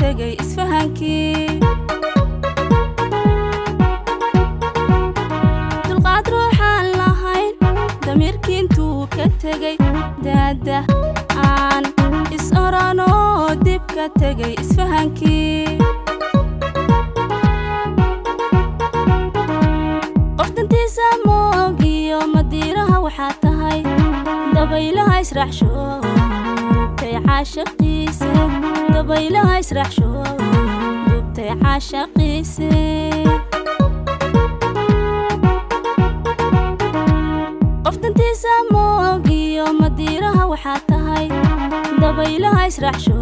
tegay isfahankii dulqaad ruuxaan lahayn damirkii intuu ka tegay daada aan is orano dib ka tegay isfahankii qoftantiisa moogiyo madiiraha waxaa tahay dabaylaha israaxsho dubtay caashaqiise dabaylaha israaxsho dubtay caashaqiise qoftantiisa moogiyo madiiraha waxaa tahay dabaylaha israaxsho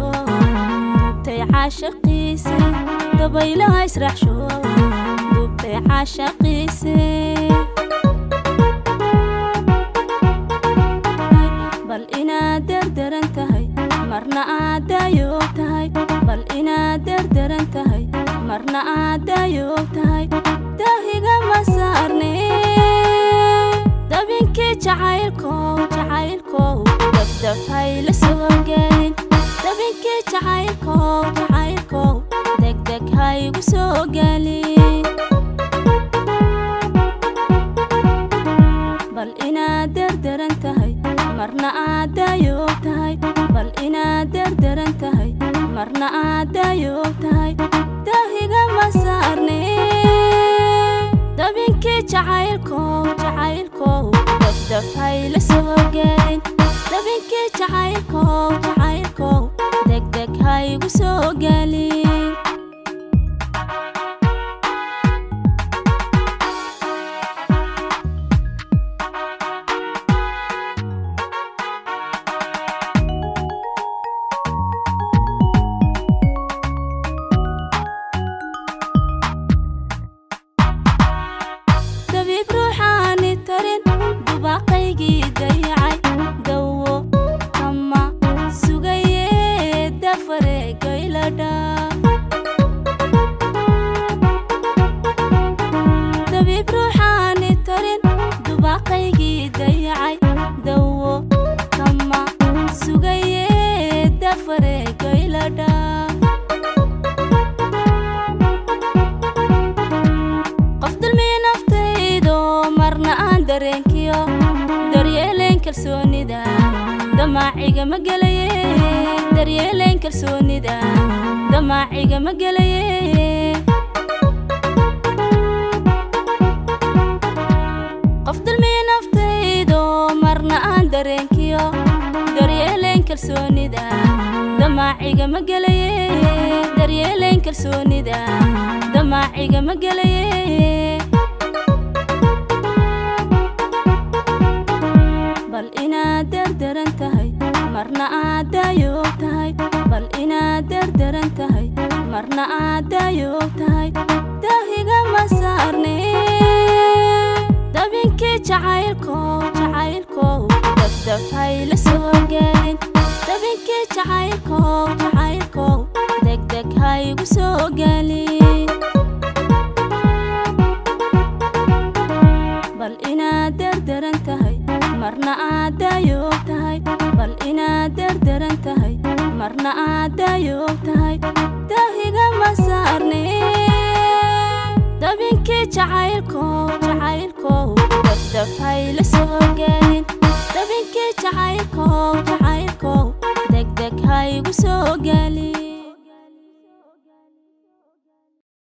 dubtay caashaqiise dabaylaha israaxsho dubtay caashaqiise bal inaad derderan tahay marna aad daayoob tahay bal inaad derderan tahay marna aad daayoob tahay daahiga ma saarne dabinkii jacaylkow dafdaf hayla soo gelin dabinkii jacaylkow degdeg haygu soo gelin bal inaad derderan tahay marna aad daayoob tahay bal inaad derderan tahay marna aad daayoob tahay daahiga ma saarne dabinkii jacaylkow dafdaf hayla soo gelin dabinkii jacaylkow degdeg haygu soo gelin dabiib ruuxaani tarin dubaaqaygii dayacay dawo ama sugaye dafareegayladha dabiib ruuxaani tarin dubaaqaygii dayacay dawo ama sugaye dafareegayladha dareenkiyo daryeeleen kalsoonida damaaciga ma gelaye daryeeleen kalsoonida damaaciga ma gelaye qof dulmiya naftaydo marna aan dareenkiyo daryeeleen kalsoonida damaaciga ma gelaye daryeeleen kalsoonida damaaciga ma gelaye bal inaad derderan tahay marna aad daayoob tahay bal inaad derderan tahay marna aad daayoob tahay daahiga ma saarne dabinkii jacaylkow dafdaf hayla soo gelin dabinkii jacaylkow degdeg haygu soo gelin bal inaad derderan tahay marna aad daayoob tahay bal inaad derderan tahay marna aad daayoob tahay daahiga ma saarne dabinkii jacaylkow dafdaf hayla soo gelin dabinkii jacaylkow